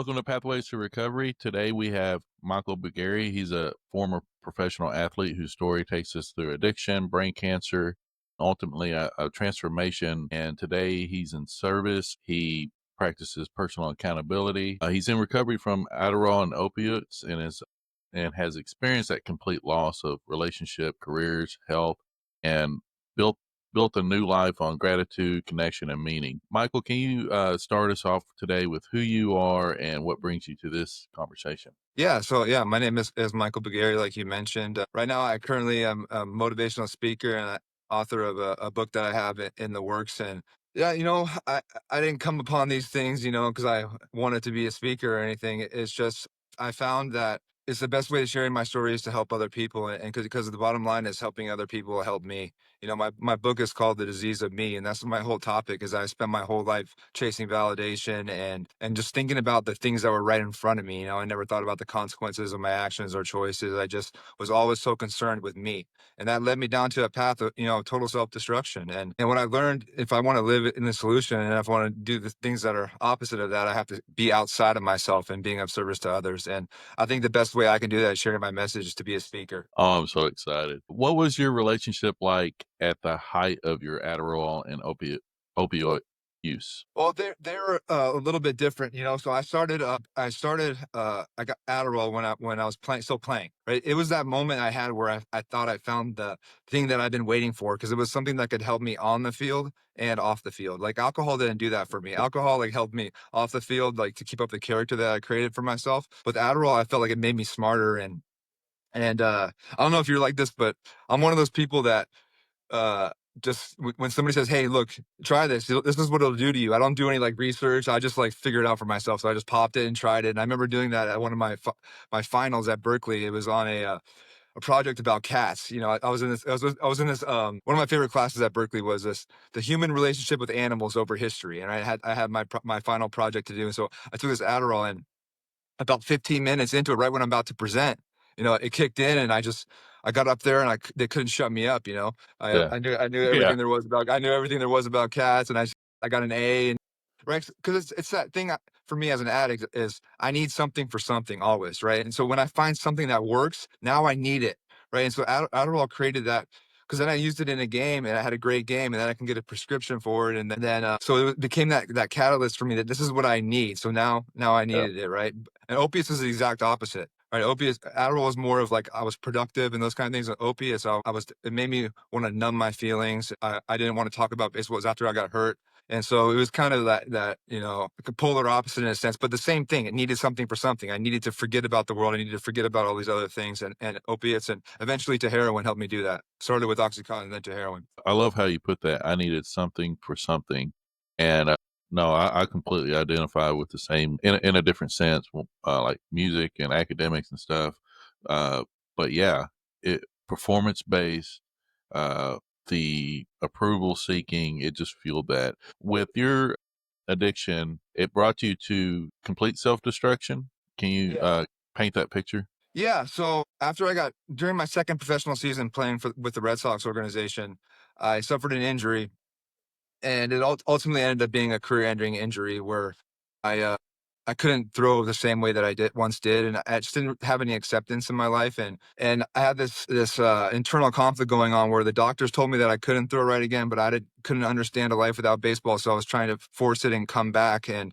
Welcome to Pathways to Recovery. Today we have Michael Bugary. He's a former professional athlete whose story takes us through addiction, brain cancer, ultimately a transformation. And today he's in service. He practices personal accountability. He's in recovery from Adderall and opiates and has experienced that complete loss of relationship, careers, health, and built built a new life on gratitude, connection, and meaning. Michael, can you start us off today with who you are and what brings you to this conversation? Yeah, my name is Michael Bugary, like you mentioned. Right now, I currently am a motivational speaker and author of a book that I have in the works. And yeah, I didn't come upon these things, because I wanted to be a speaker or anything. It's just I found that it's the best way to sharing my story is to help other people, and because the bottom line is helping other people help me. My book is called The Disease of Me, and that's my whole topic is I spent my whole life chasing validation and just thinking about the things that were right in front of me. I never thought about the consequences of my actions or choices. I just was always so concerned with me. And that led me down to a path of, total self-destruction. And what I learned, if I want to live in the solution and if I want to do the things that are opposite of that, I have to be outside of myself and being of service to others. And I think the best way I can do that is sharing my message is to be a speaker. Oh, I'm so excited. What was your relationship like at the height of your Adderall and opioid use? Well, they're a little bit different. So I got Adderall when I was still playing. Right, it was that moment I had where I thought I found the thing that I've been waiting for because it was something that could help me on the field and off the field. Like alcohol didn't do that for me. Alcohol like helped me off the field, like to keep up the character that I created for myself. With Adderall, I felt like it made me smarter and I don't know if you're like this, but I'm one of those people that uh just when somebody says, "Hey, look, try this. This is what it'll do to you." I don't do any like research. I just like figure it out for myself. So I just popped it and tried it. And I remember doing that at one of my finals at Berkeley. It was on a project about cats. I was in this. I was in this. One of my favorite classes at Berkeley was this the human relationship with animals over history. And I had my final project to do. And so I took this Adderall and about 15 minutes into it, right when I'm about to present, it kicked in and I got up there and they couldn't shut me up. Yeah. I knew Yeah. I knew everything there was about cats and I got an A and right. Cause it's that thing for me as an addict is I need something for something always. Right. And so when I find something that works, now I need it. Right. And so Adderall created that because then I used it in a game and I had a great game and then I can get a prescription for it. And then so it became that catalyst for me that this is what I need. So now I Yeah. needed it. Right. And opiates is the exact opposite. Right. Opiates, Adderall was more of like I was productive and those kind of things. And opiates, it made me want to numb my feelings. I didn't want to talk about baseball. It was after I got hurt. And so it was kind of that like a polar opposite in a sense, but the same thing. It needed something for something. I needed to forget about the world. I needed to forget about all these other things and opiates and eventually to heroin helped me do that. Started with Oxycontin and then to heroin. I love how you put that. I needed something for something. And no, I completely identify with the same in a different sense, like music and academics and stuff. Uh, but yeah, performance based, uh, the approval seeking, it just fueled that. With your addiction, it brought you to complete self destruction. Can you Yeah. paint that picture? Yeah. So during my second professional season playing with the Red Sox organization, I suffered an injury and it ultimately ended up being a career-ending injury where I uh, I couldn't throw the same way that I did once did, and I just didn't have any acceptance in my life, and I had this internal conflict going on where the doctors told me that I couldn't throw right again, but couldn't understand a life without baseball, so I was trying to force it and come back, and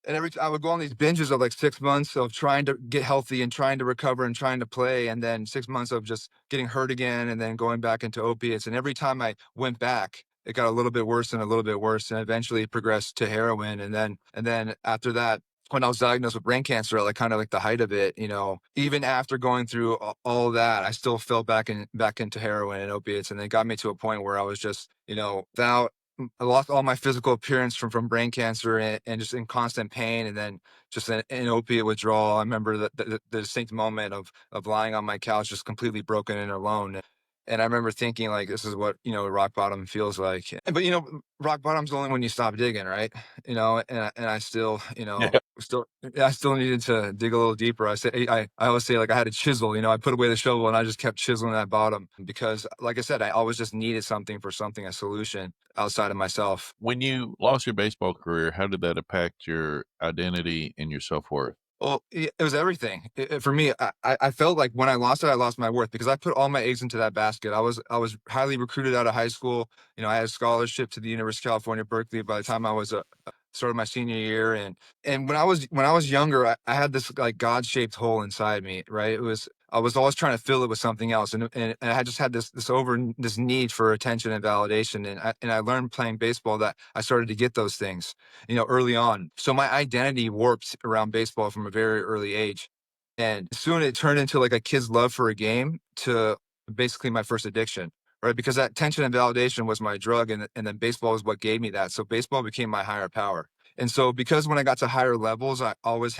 I would go on these binges of like 6 months of trying to get healthy and trying to recover and trying to play, and then 6 months of just getting hurt again, and then going back into opiates, and every time I went back it got a little bit worse and a little bit worse, and eventually progressed to heroin. And then after that, when I was diagnosed with brain cancer at like kind of like the height of it, even after going through all of that, I still fell back into heroin and opiates. And it got me to a point where I was just, without I lost all my physical appearance from brain cancer and just in constant pain. And then just an opiate withdrawal. I remember the distinct moment of lying on my couch, just completely broken and alone. And I remember thinking like, this is what, rock bottom feels like. But, rock bottom's only when you stop digging, right? And I still, Yeah. I still needed to dig a little deeper. I always say like I had a chisel, I put away the shovel and I just kept chiseling that bottom because like I said, I always just needed something for something, a solution outside of myself. When you lost your baseball career, how did that impact your identity and your self-worth? Well, it was everything. For me, I felt like when I lost it, I lost my worth because I put all my eggs into that basket. I was highly recruited out of high school. I had a scholarship to the University of California, Berkeley by the time I was started my senior year. And when I was younger, I had this like God-shaped hole inside me, right? I was always trying to fill it with something else. And I just had this need for attention and validation. And I learned playing baseball that I started to get those things, early on. So my identity warped around baseball from a very early age. And soon it turned into like a kid's love for a game to basically my first addiction, right? Because that tension and validation was my drug, and then baseball was what gave me that. So baseball became my higher power. And so because when I got to higher levels, I was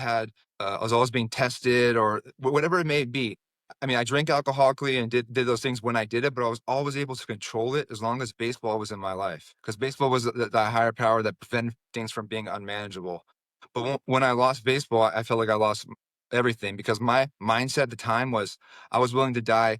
always being tested or whatever it may be. I mean, I drank alcoholically and did those things when I did it, but I was always able to control it as long as baseball was in my life, because baseball was the higher power that prevented things from being unmanageable. But when I lost baseball, I felt like I lost everything because my mindset at the time was I was willing to die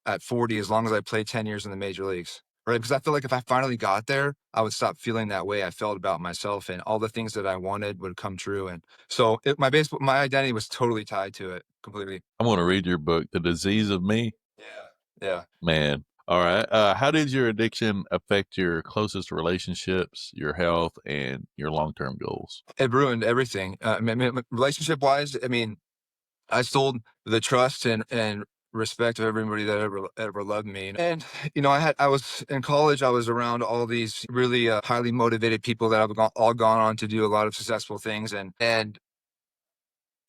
at 40 as long as I played 10 years in the major leagues. Right. Because I feel like if I finally got there, I would stop feeling that way I felt about myself, and all the things that I wanted would come true. And so my identity was totally tied to it completely. I'm gonna read your book, The Disease of Me. Yeah. Yeah. Man. All right. How did your addiction affect your closest relationships, your health, and your long-term goals? It ruined everything. Relationship wise, I mean, I sold the trust and respect of everybody that ever loved me. And I was in college. I was around all these really highly motivated people that have all gone on to do a lot of successful things, and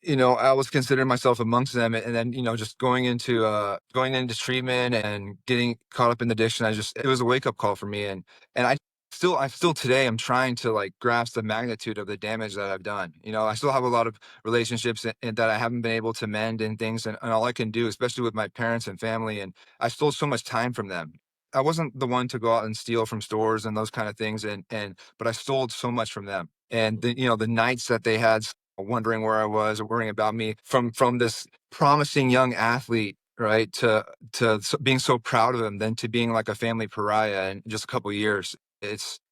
I was considering myself amongst them, and then, just going into treatment and getting caught up in the addiction, it was a wake-up call for me, and I still today, I'm trying to, like, grasp the magnitude of the damage that I've done. I still have a lot of relationships and that I haven't been able to mend and things, and all I can do, especially with my parents and family, and I stole so much time from them. I wasn't the one to go out and steal from stores and those kind of things, but I stole so much from them, and the nights that they had wondering where I was or worrying about me, from this promising young athlete, right, to being so proud of him, then to being like a family pariah in just a couple of years.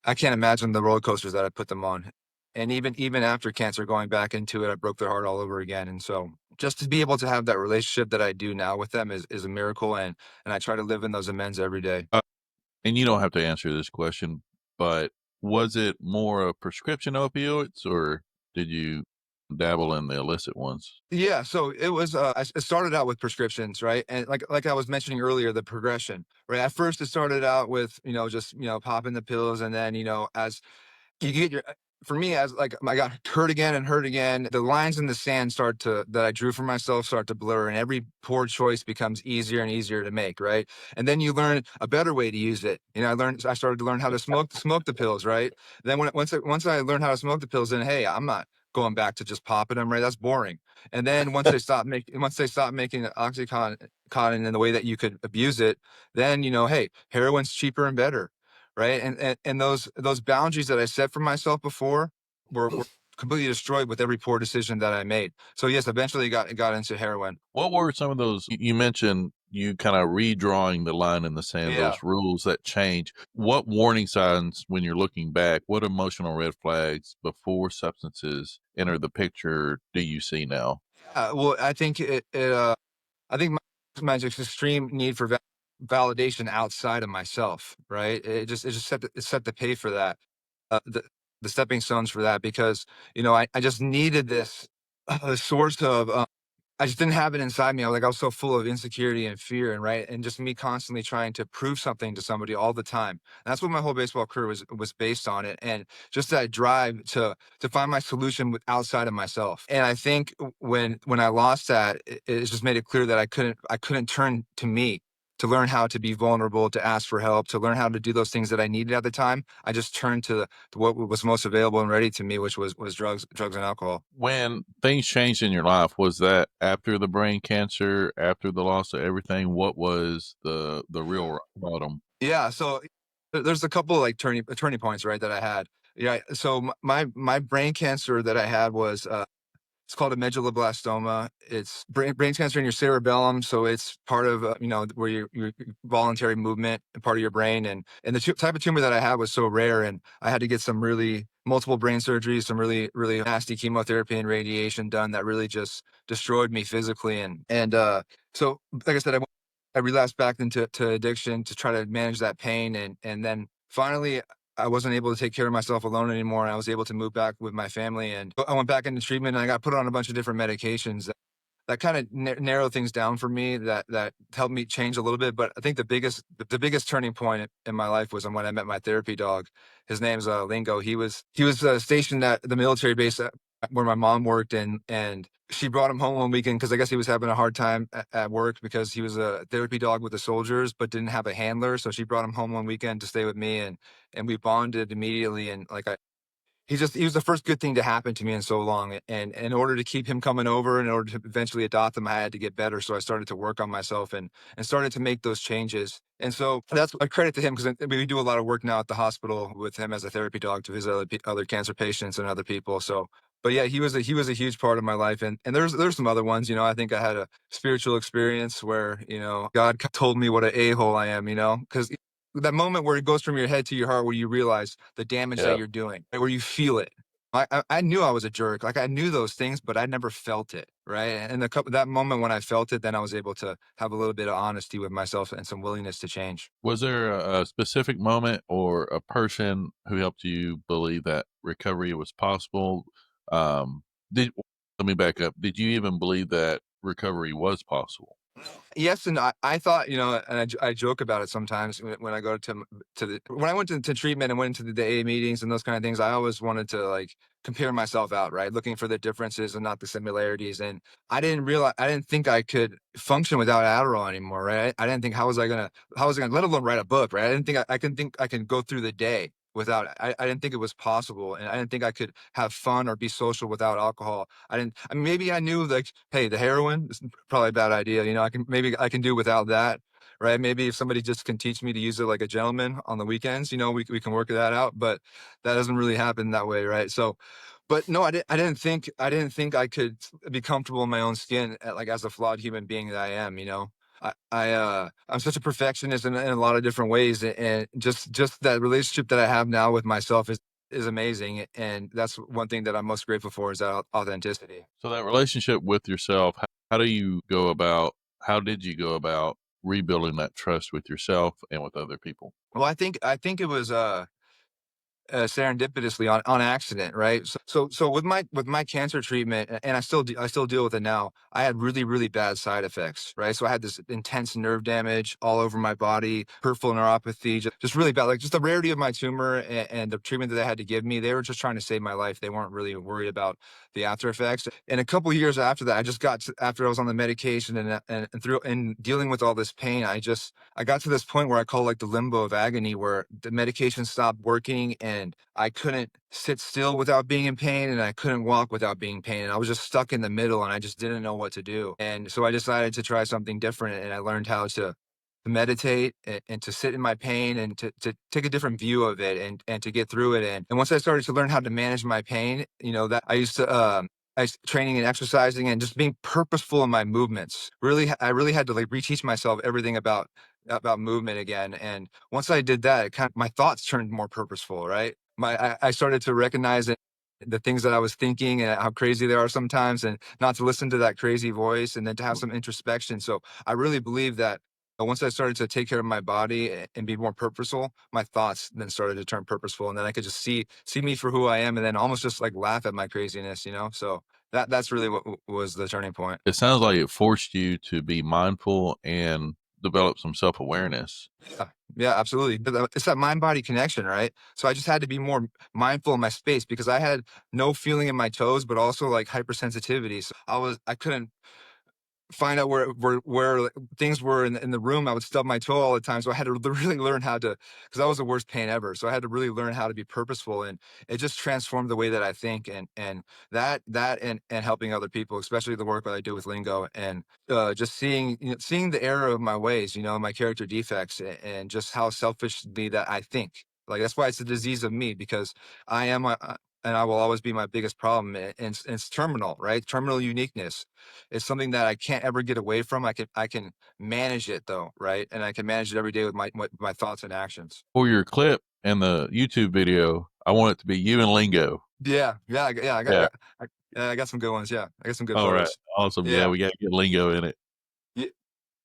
I can't imagine the roller coasters that I put them on. And even after cancer, going back into it, I broke their heart all over again. And so just to be able to have that relationship that I do now with them is a miracle, and I try to live in those amends every day. And you don't have to answer this question, but was it more of prescription opioids or did you dabble in the illicit ones? Yeah, so it started out with prescriptions, right? And like I was mentioning earlier, the progression, right? At first it started out with, just, popping the pills, and then, as you get your for me, as like I got hurt again, the lines in the sand start to that I drew for myself start to blur, and every poor choice becomes easier and easier to make, right? And then you learn a better way to use it. I started to learn how to smoke the pills, right? Then once I learned how to smoke the pills, then hey, I'm not going back to just popping them, right? That's boring. And then once they stop making cotton in the way that you could abuse it, then hey, heroin's cheaper and better, right? And those boundaries that I set for myself before were completely destroyed with every poor decision that I made. So yes, eventually got into heroin. What were some of those you mentioned you kinda redrawing the line in the sand, Yeah. those rules that change. What warning signs when you're looking back, what emotional red flags before substances enter the picture do you see now? Well, I think my just extreme need for validation outside of myself, right? It just set the pay for that, the stepping stones for that, because I just needed this source of I just didn't have it inside me. I was so full of insecurity and fear, and just me constantly trying to prove something to somebody all the time. And that's what my whole baseball career was based on it, and just that drive to find my solution outside of myself. And I think when I lost that, it just made it clear that I couldn't turn to me to learn how to be vulnerable, to ask for help, to learn how to do those things that I needed at the time, I just turned to what was most available and ready to me, which was drugs and alcohol. When things changed in your life, was that after the brain cancer, after the loss of everything? What was the real rock bottom? Yeah, so there's a couple of like turning points, right, that I had. Yeah, so my brain cancer that I had was it's called a medulloblastoma. It's brain cancer in your cerebellum, so it's part of where your voluntary movement, and part of your brain, and the type of tumor that I had was so rare, and I had to get some really multiple brain surgeries, some really nasty chemotherapy and radiation done that really just destroyed me physically, and so like I said, I relapsed back into addiction to try to manage that pain, and then finally I wasn't able to take care of myself alone anymore, and I was able to move back with my family, and I went back into treatment, and I got put on a bunch of different medications that kind of narrowed things down for me, that helped me change a little bit. But I think the biggest turning point in my life was when I met my therapy dog. His name's Lingo. He was stationed at the military base where my mom worked, and she brought him home one weekend because I guess he was having a hard time at work because he was a therapy dog with the soldiers but didn't have a handler. So she brought him home one weekend to stay with me, and we bonded immediately. And like he was the first good thing to happen to me in so long, and in order to keep him coming over, in order to eventually adopt him, I had to get better, so I started to work on myself and started to make those changes, and so that's a credit to him because we do a lot of work now at the hospital with him as a therapy dog to his other cancer patients and other people, so but yeah, he was a huge part of my life, and there's some other ones, I think I had a spiritual experience where, God told me what an a-hole I am, because that moment where it goes from your head to your heart, where you realize the damage that Yeah. you're doing, right, where you feel it. I knew I was a jerk. Like I knew those things, but I never felt it, right? And that moment when I felt it, then I was able to have a little bit of honesty with myself and some willingness to change. Was there a specific moment or a person who helped you believe that recovery was possible? Did Let me back up. Did you even believe that recovery was possible? Yes, and I thought, and I joke about it sometimes when I go when I went to treatment and went into the AA meetings and those kind of things. I always wanted to like compare myself out, right? Looking for the differences and not the similarities. And I didn't think I could function without Adderall anymore, right? I didn't think how was I gonna, let alone write a book, right? I didn't think I can go through the day without it. I didn't think it was possible, and I didn't think I could have fun or be social without alcohol. I mean, maybe I knew like, hey, the heroin is probably a bad idea. I can do without that, right? Maybe if somebody just can teach me to use it like a gentleman on the weekends, we can work that out. But that doesn't really happen that way, right? So, but no, I didn't think I could be comfortable in my own skin, like as a flawed human being that I am. I'm such a perfectionist in a lot of different ways, and just that relationship that I have now with myself is amazing, and that's one thing that I'm most grateful for is that authenticity. So that relationship with yourself, how do you go about how did you go about rebuilding that trust with yourself and with other people? Well, I think it was serendipitously on accident, right? So with my cancer treatment, and I still deal with it now. I had really bad side effects, right? So I had this intense nerve damage all over my body, peripheral neuropathy, just really bad. Like just the rarity of my tumor and the treatment that they had to give me, they were just trying to save my life. They weren't really worried about the after effects. And a couple years after that, after I was on the medication and through and dealing with all this pain, I got to this point where I call like the limbo of agony, where the medication stopped working and I couldn't sit still without being in pain and I couldn't walk without being in pain. And I was just stuck in the middle and I just didn't know what to do. And so I decided to try something different, and I learned how to meditate and to sit in my pain and to take a different view of it and to get through it. And once I started to learn how to manage my pain, that training and exercising and just being purposeful in my movements. I really had to like reteach myself everything about movement again. And once I did that, my thoughts turned more purposeful, right? I started to recognize the things that I was thinking and how crazy they are sometimes, and not to listen to that crazy voice, and then to have some introspection. So I really believe that once I started to take care of my body and be more purposeful, my thoughts then started to turn purposeful, and then I could just see me for who I am, and then almost just like laugh at my craziness. So that's really what was the turning point. It sounds like it forced you to be mindful and develop some self-awareness. Yeah, yeah, absolutely. It's that mind body connection, right? So I just had to be more mindful in my space because I had no feeling in my toes, but also like hypersensitivity. So I couldn't find out where things were in the room. I would stub my toe all the time, so I had to really learn how to, because that was the worst pain ever. So I had to really learn how to be purposeful, and it just transformed the way that I think, and and helping other people, especially the work that I do with Lingo, and just seeing the error of my ways, my character defects, and just how selfishly that I think. Like that's why it's a disease of me, because I am and I will always be my biggest problem, and it's terminal, right? Terminal uniqueness. It's something that I can't ever get away from. I can manage it though, right? And I can manage it every day with my thoughts and actions. For your clip and the YouTube video, I want it to be you and Lingo. Yeah, yeah, yeah. I got, Yeah. I got some good ones. Yeah, I got some good Alright. photos. Awesome. Yeah, Yeah, we gotta get Lingo in it. Ye-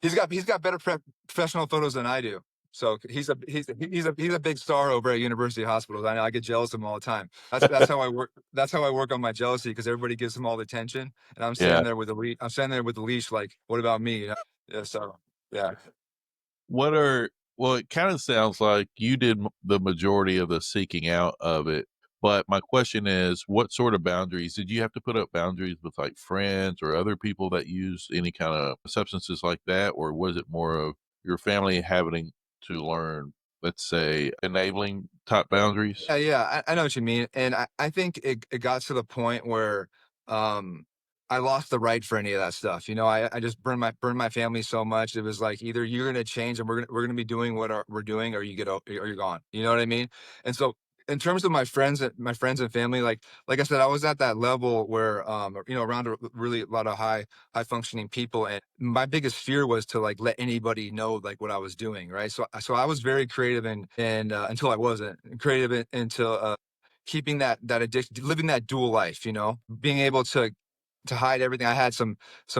he's got better professional photos than I do. So he's a big star over at University Hospitals. I know I get jealous of him all the time. That's how I work. That's how I work on my jealousy, because everybody gives him all the attention, and I'm Yeah. standing there with a leash. I'm standing there with the leash, like, what about me? Yeah. So yeah. What are well, it kinda sounds like you did the majority of the seeking out of it, but my question is, what sort of boundaries did you have to put up boundaries with, like, friends or other people that use any kinda substances like that, or was it more of your family having to learn, let's say, enabling type boundaries? Yeah, yeah, I know what you mean, and I think it got to the point where, um, I lost the right for any of that stuff. I just burned my family so much. It was like, either you're gonna change and we're gonna be doing what we're doing, or or you're gone. You know what I mean? And so, in terms of my friends and family, like I said, I was at that level where, around really a lot of high functioning people, and my biggest fear was to, like, let anybody know, like, what I was doing, right? So I was very creative, and until I wasn't creative, until keeping that addiction, living that dual life, being able to hide everything. I had some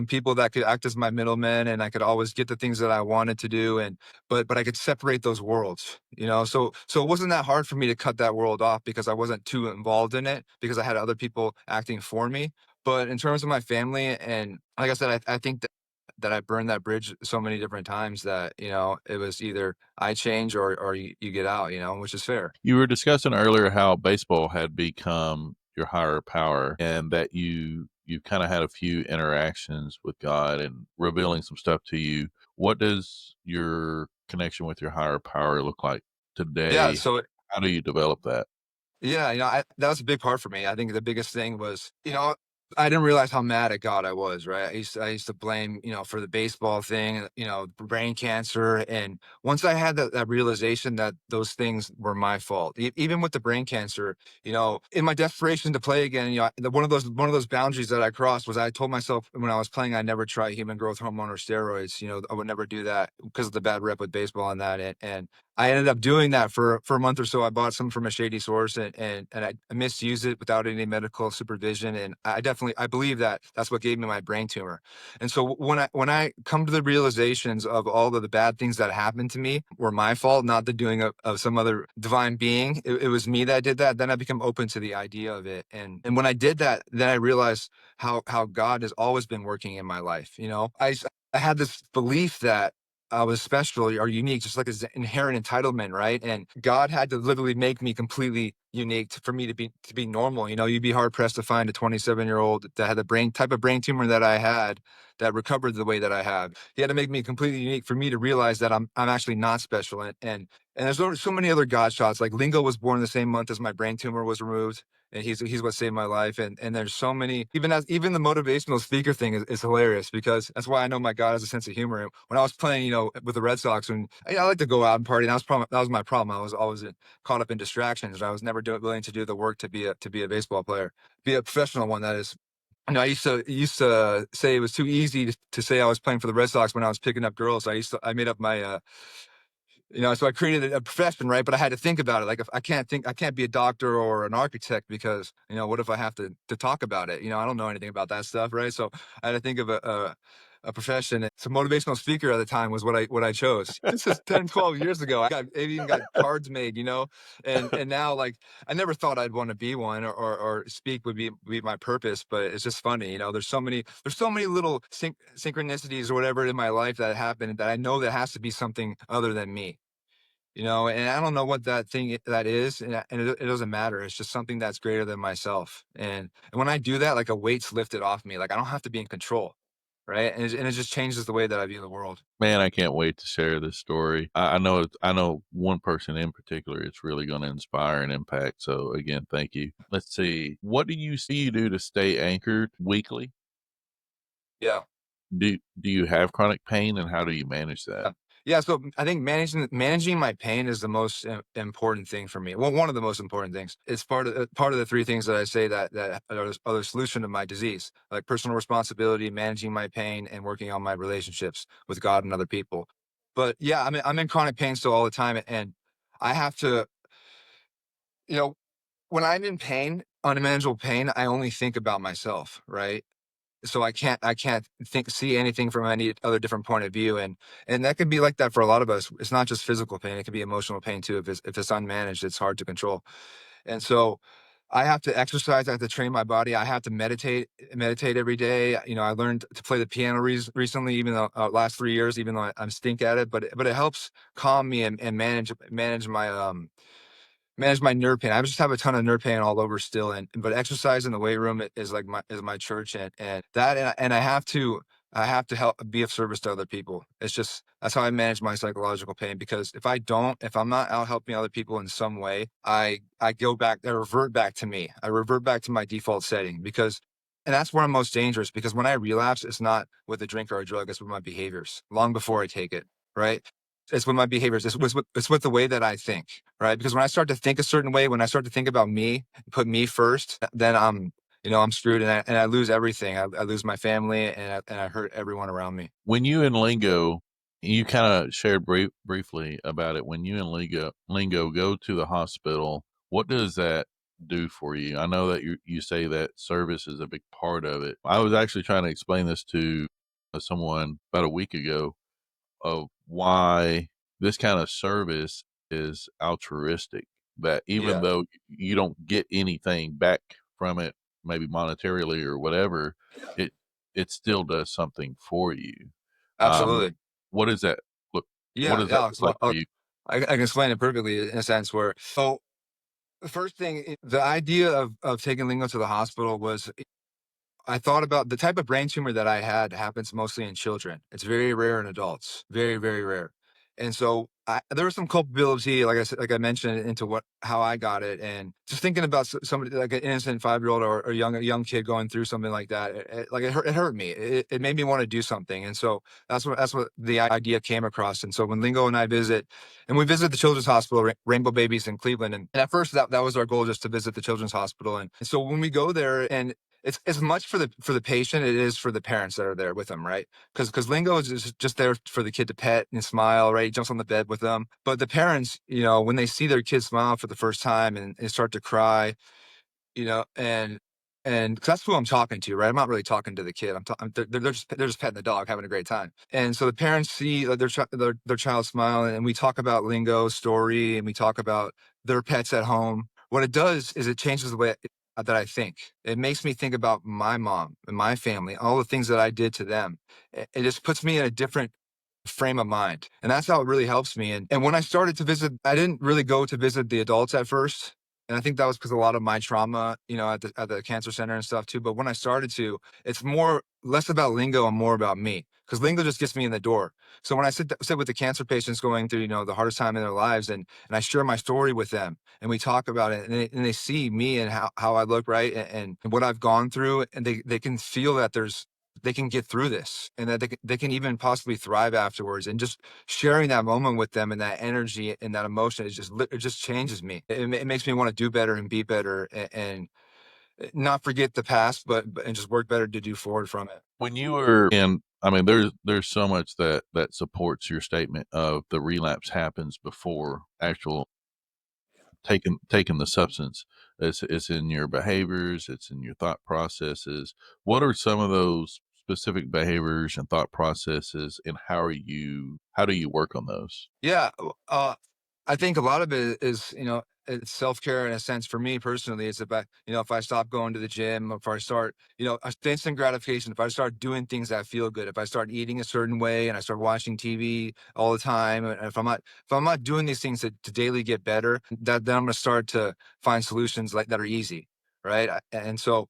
people that could act as my middlemen, and I could always get the things that I wanted to do, and but I could separate those worlds, so it wasn't that hard for me to cut that world off, because I wasn't too involved in it, because I had other people acting for me. But in terms of my family, and like I said, I think that I burned that bridge so many different times that, it was either I change, or you get out, which is fair. You were discussing earlier how baseball had become your higher power and that you kinda had a few interactions with God and revealing some stuff to you. What does your connection with your higher power look like Yeah, today? so How do you develop that? yeah, that was a big part for me. I think the biggest thing was, I didn't realize how mad at God I was, right? I used to blame, for the baseball thing, brain cancer. And once I had that realization that those things were my fault, even with the brain cancer, in my desperation to play again, one of those boundaries that I crossed was, I told myself when I was playing, I'd never try human growth hormone or steroids. I would never do that because of the bad rep with baseball and that. And I ended up doing that for a month or so. I bought some from a shady source, and I misused it without any medical supervision. And I believe that that's what gave me my brain tumor. And so when I come to the realizations of all of the bad things that happened to me were my fault, not the doing of some other divine being. It was me that did that. Then I become open to the idea of it. And when I did that, then I realized how God has always been working in my life. I had this belief that I was special or unique, just like this inherent entitlement, right? And God had to literally make me completely unique for me to be normal. You'd be hard pressed to find a 27-year-old that had the type of brain tumor that I had, that recovered the way that I have. He had to make me completely unique for me to realize that I'm actually not special. And there's so many other God shots. Like Lingo was born the same month as my brain tumor was removed, and he's what saved my life. And there's so many, even the motivational speaker thing is hilarious, because that's why I know my God has a sense of humor. And when I was playing, with the Red Sox, when I like to go out and party, and that was my problem. I was always caught up in distractions. I was never willing to do the work to be a baseball player, be a professional one. That is. I used to say it was too easy to say I was playing for the Red Sox when I was picking up girls. I made up my so I created a profession, right? But I had to think about it. Like, if I can't be a doctor or an architect, because, what if I have to talk about it? I don't know anything about that stuff, right? So I had to think of a profession. So motivational speaker at the time was what I chose. This is 10, 12 years ago. I even got cards made, and now, like, I never thought I'd want to be one, or speak would be my purpose. But it's just funny, there's so many little synchronicities or whatever in my life that happen, that I know that has to be something other than me. And I don't know what that thing that is, and it doesn't matter. It's just something that's greater than myself. And when I do that, like, a weight's lifted off me. Like, I don't have to be in control. right? And it just changes the way that I view the world. Man, I can't wait to share this story. I know one person in particular it's really gonna inspire and impact, so again, thank you. Let's see, what do you see you do to stay anchored weekly? Yeah. Do you have chronic pain, and how do you manage that? Yeah. Yeah, so I think managing my pain is the most important thing for me. Well, one of the most important things. It's part of the three things that I say that are the solution to my disease, like personal responsibility, managing my pain, and working on my relationships with God and other people. But yeah, I'm in chronic pain still all the time, and I have to, you know, when I'm in pain, unmanageable pain, I only think about myself, right? So I can't see anything from any other different point of view, and that could be like that for a lot of us. It's not just physical pain, it could be emotional pain too. If it's unmanaged, it's hard to control. And so I have to exercise, I have to train my body, I have to meditate every day. I learned to play the piano recently, even though last 3 years, even though I'm stink at it, but it helps calm me and manage my nerve pain. I just have a ton of nerve pain all over still, but exercise in the weight room is like my church, and I have to help be of service to other people. It's just that's how I manage my psychological pain, because if I'm not out helping other people in some way, I go back, I revert back to me. I revert back to my default setting, and that's where I'm most dangerous, because when I relapse, it's not with a drink or a drug, it's with my behaviors long before I take it, right? It's with my behaviors. It's with the way that I think, right? Because when I start to think a certain way, when I start to think about me, put me first, then I'm screwed, and I lose everything. I lose my family, and I hurt everyone around me. When you and Lingo you kinda shared briefly about it, when you and Lingo go to the hospital, what does that do for you? I know that you say that service is a big part of it. I was actually trying to explain this to, someone about a week ago of why this kind of service is altruistic, that even Yeah, though you don't get anything back from it, maybe monetarily or whatever, it it still does something for you. Um, absolutely. what is that look what Yeah, does yeah. that look like for you? I can explain it perfectly in a sense where. So the first thing, the idea of taking Lingo to the hospital was, I thought about the type of brain tumor that I had happens mostly in children. It's very rare in adults, very, very rare. And so there was some culpability, like I said, like I mentioned, into how I got it, and just thinking about somebody like an innocent 5-year-old, or a young kid going through something like that. It hurt me. It made me want to do something, and so that's what the idea came across. And so when Lingo and I visit the Children's Hospital, Rainbow Babies in Cleveland, and at first that was our goal, just to visit the Children's Hospital. And so when we go there, and it's as much for the patient it is for the parents that are there with them, right? Because Lingo is just there for the kid to pet and smile, right? He jumps on the bed with them. But the parents, when they see their kid smile for the first time, and start to cry, you know, and 'cause that's who I'm talking to, right? I'm not really talking to the kid. They're just petting the dog, having a great time. And so the parents see that their child smile, and we talk about Lingo's story, and we talk about their pets at home. What it does is it changes the way that I think. It makes me think about my mom and my family, all the things that I did to them. It just puts me in a different frame of mind. And that's how it really helps me. And when I started to visit, I didn't really go to visit the adults at first. And I think that was because a lot of my trauma, at the cancer center and stuff too. But when I started to, it's less about Lingo and more about me, because Lingo just gets me in the door. So when I sit with the cancer patients going through, the hardest time in their lives, and I share my story with them, and we talk about it, and they see me and how I look, right, and what I've gone through, and they can feel that they can get through this, and that they can even possibly thrive afterwards. And just sharing that moment with them, and that energy and that emotion, it just changes me. It makes me want to do better and be better, and not forget the past, and just work better to do forward from it. When you were in I mean, there's so much that supports your statement of the relapse happens before actual taking the substance. It's in your behaviors, it's in your thought processes. What are some of those specific behaviors and thought processes, and how do you work on those? Yeah, I think a lot of it is, it's self care in a sense. For me personally, it's about, if I stop going to the gym, if I start, instant gratification, if I start doing things that feel good, if I start eating a certain way, and I start watching TV all the time, and if I'm not doing these things to daily get better, then I'm gonna start to find solutions like that are easy, right? And so,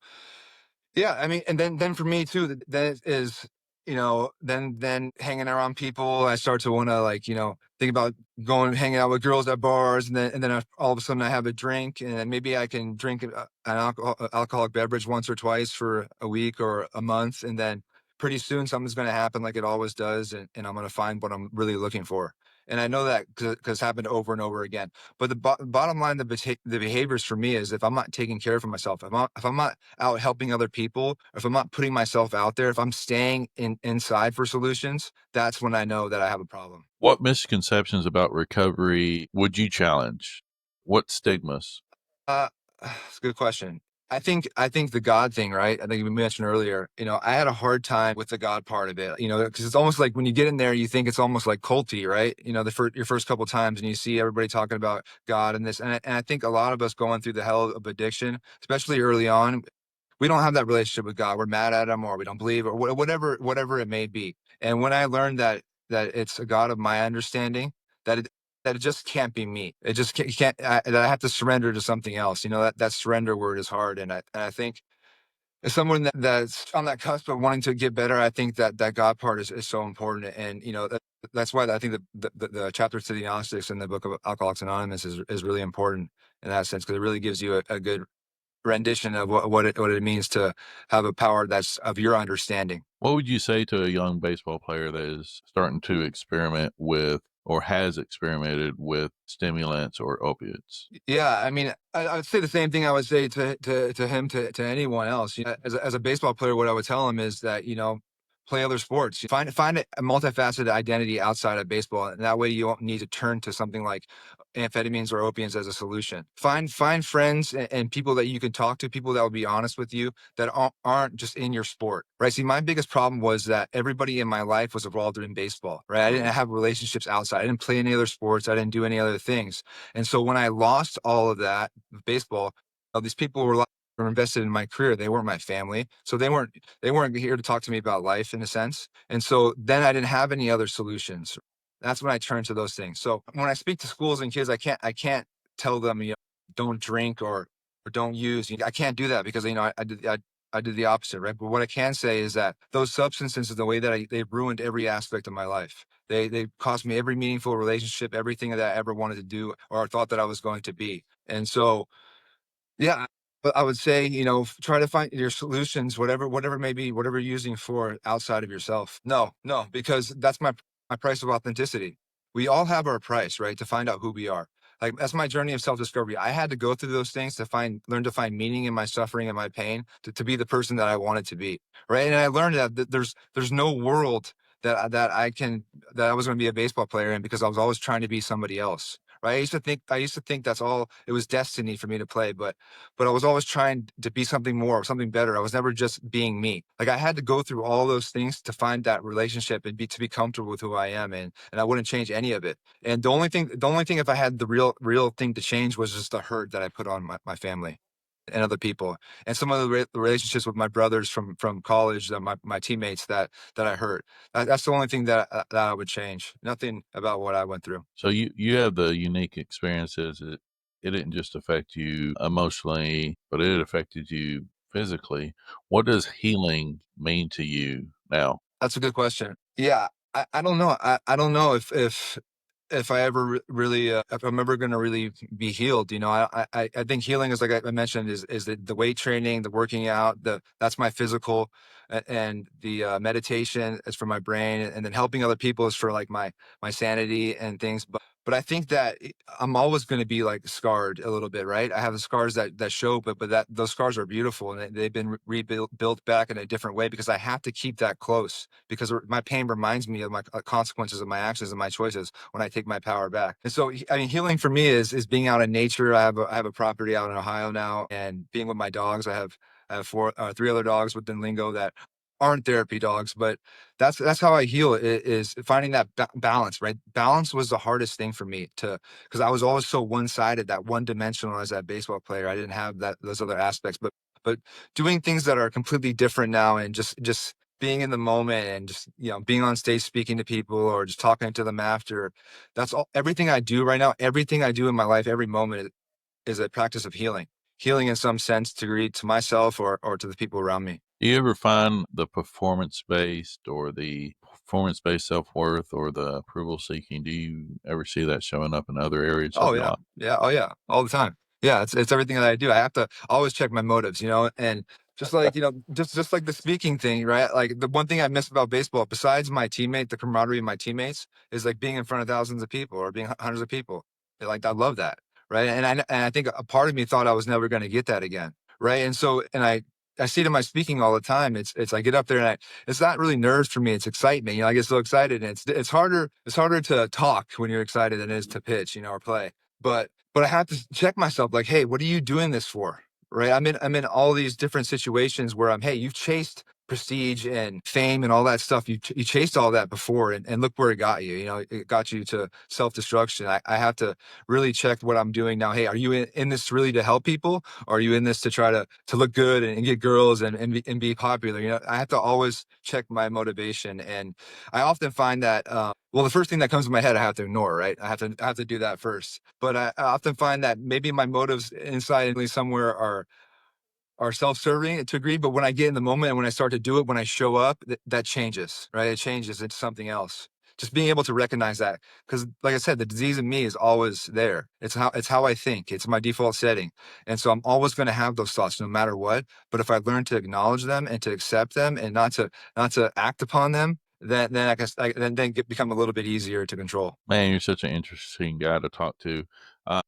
yeah, I mean, and then for me too, that is. then hanging around people, I start to want to, like, think about going hanging out with girls at bars, and then all of a sudden I have a drink, and then maybe I can drink an alcoholic beverage once or twice for a week or a month, and then pretty soon something's going to happen like it always does, and I'm going to find what I'm really looking for. And I know that because it's happened over and over again. But the bottom line, the behaviors for me is, if I'm not taking care of myself, if I'm not out helping other people, or if I'm not putting myself out there, if I'm staying inside for solutions, that's when I know that I have a problem. What misconceptions about recovery would you challenge? What stigmas? Uh, it's a good question. I think the God thing, right? I think we mentioned earlier. I had a hard time with the God part of it. Because it's almost like when you get in there, you think it's almost like culty, right? Your first couple times, and you see everybody talking about God and this, and I think a lot of us going through the hell of addiction, especially early on, we don't have that relationship with God. We're mad at him, or we don't believe, or whatever it may be. And when I learned that it's a God of my understanding, that it just can't be me. It just can't, that I have to surrender to something else. That surrender word is hard. And I think as someone that's on that cusp of wanting to get better, I think that God part is so important. And that's why I think the chapters to the Gnostics in the book of Alcoholics Anonymous is really important in that sense, because it really gives you a good rendition of what it means to have a power that's of your understanding. What would you say to a young baseball player that is starting to experiment with or has experimented with stimulants or opiates? Yeah, I mean, I would say the same thing I would say to him, to anyone else. As a baseball player, what I would tell him is that, play other sports. Find a multifaceted identity outside of baseball, and that way you don't need to turn to something like amphetamines or opiates as a solution. Find friends and people that you can talk to, people that will be honest with you, that aren't just in your sport, right? See, my biggest problem was that everybody in my life was involved in baseball, right? I didn't have relationships outside. I didn't play any other sports. I didn't do any other things. And so when I lost all of that with baseball, these people were invested in my career. They weren't my family, so they weren't here to talk to me about life, in a sense. And so then I didn't have any other solutions. That's when I turned to those things. So when I speak to schools and kids, I can't tell them, don't drink, or don't use. I can't do that, because I did the opposite, right? But what I can say is that those substances, the way that they've ruined every aspect of my life. They cost me every meaningful relationship, everything that I ever wanted to do or thought that I was going to be. And so, yeah, but I would say, try to find your solutions, whatever it may be, whatever you're using for, outside of yourself. No, no, because that's my price of authenticity. We all have our price, right? To find out who we are. Like, that's my journey of self-discovery. I had to go through those things to learn to find meaning in my suffering and my pain, to be the person that I wanted to be. Right. And I learned that there's no world that I was going to be a baseball player in, because I was always trying to be somebody else. Right. I used to think that's all, it was destiny for me to play, but I was always trying to be something more, something better. I was never just being me. Like, I had to go through all those things to find that relationship, and to be comfortable with who I am, and I wouldn't change any of it. And the only thing, if I had the real thing to change, was just the hurt that I put on my family and other people, and some of the relationships with my brothers from college, that my teammates that I hurt. That's the only thing that I would change. Nothing about what I went through. So you have the unique experiences. It didn't just affect you emotionally, but it affected you physically. What does healing mean to you now? That's a good question. Yeah, I don't know. I don't know if I ever really, if I'm ever going to really be healed. I think healing is, like I mentioned, is the weight training, the working out, that's my physical, and the meditation is for my brain, and then helping other people is for, like, my sanity and things. But I think that I'm always going to be, like, scarred a little bit, right? I have the scars that show, but that those scars are beautiful, and they've been rebuilt built back in a different way, because I have to keep that close, because my pain reminds me of my consequences of my actions and my choices when I take my power back. And so, I mean, healing for me is being out in nature. I have a property out in Ohio now, and being with my dogs. I have three other dogs within Lingo that aren't therapy dogs, but that's how I heal. Is finding that balance, right? Balance was the hardest thing for me, because I was always so one sided, that one dimensional as that baseball player. I didn't have those other aspects, but doing things that are completely different now, and just being in the moment, and just, being on stage speaking to people, or just talking to them after. That's all. Everything I do right now, everything I do in my life, every moment is a practice of healing. Healing in some sense, to myself, or to the people around me. Do you ever find the performance-based or the performance-based self-worth or the approval seeking, do you ever see that showing up in other areas of Oh, your yeah. life? Yeah. Oh, yeah. All the time. Yeah, it's everything that I do. I have to always check my motives, and just like, just like the speaking thing, right? Like, the one thing I miss about baseball, besides my teammate, the camaraderie of my teammates, is like being in front of thousands of people or being hundreds of people. Like, I love that, right? And I think a part of me thought I was never gonna get that again, right? And so, I see it in my speaking all the time. It's I get up there and it's not really nerves for me, it's excitement. I get so excited, and it's harder to talk when you're excited than it is to pitch, or play. But I have to check myself like, "Hey, what are you doing this for?" Right? I'm in all these different situations where hey, you've chased prestige and fame and all that stuff. You chased all that before, and look where it got you. It got you to self-destruction. I have to really check what I'm doing now. Hey, are you in this really to help people? Or are you in this to try to look good and get girls and be popular? I have to always check my motivation. And I often find that well, the first thing that comes to my head, I have to ignore, right? I have to do that first. But I often find that maybe my motives inside, at least somewhere, are self-serving to a degree. But when I get in the moment and when I start to do it, when I show up, that changes, right? It changes into something else. Just being able to recognize that, because, like I said, the disease in me is always there. It's how I think. It's my default setting, and so I'm always going to have those thoughts no matter what. But if I learn to acknowledge them and to accept them and not to act upon them, then I guess then become a little bit easier to control. Man, you're such an interesting guy to talk to.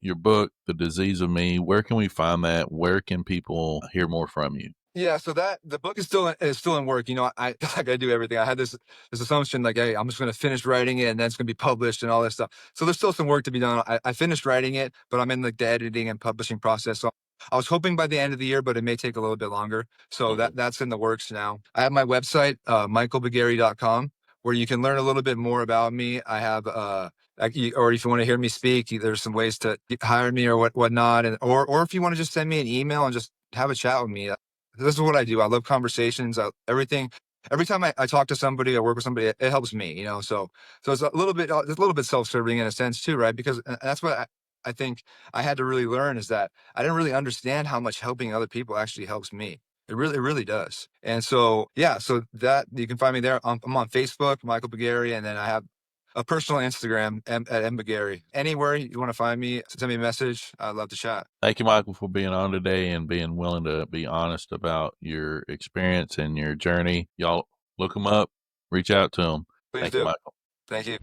Your book, The Disease of Me, where can we find that? Where can people hear more from you? Yeah, so that the book is still in work. I like I do everything. I had this assumption like, hey, I'm just going to finish writing it and then it's going to be published and all this stuff. So there's still some work to be done. I finished writing it, but I'm in like the editing and publishing process. So I was hoping by the end of the year, but it may take a little bit longer. So Okay. that's in the works now. I have my website, michaelbugary.com, where you can learn a little bit more about me. I have or if you want to hear me speak, there's some ways to hire me or whatnot, and or if you want to just send me an email and just have a chat with me. This is what I do. I love conversations. Everything. Every time I talk to somebody, I work with somebody, it helps me. So it's a little bit self-serving in a sense too, right? Because that's what I think I had to really learn, is that I didn't really understand how much helping other people actually helps me. It really does. And so yeah, so that you can find me there. I'm on Facebook, Michael Bugary, and then I have a personal Instagram at mbugary. Anywhere you want to find me, send me a message. I'd love to chat. Thank you, Michael, for being on today and being willing to be honest about your experience and your journey. Y'all look them up, reach out to them. Please Thank you, do. Michael. Thank you.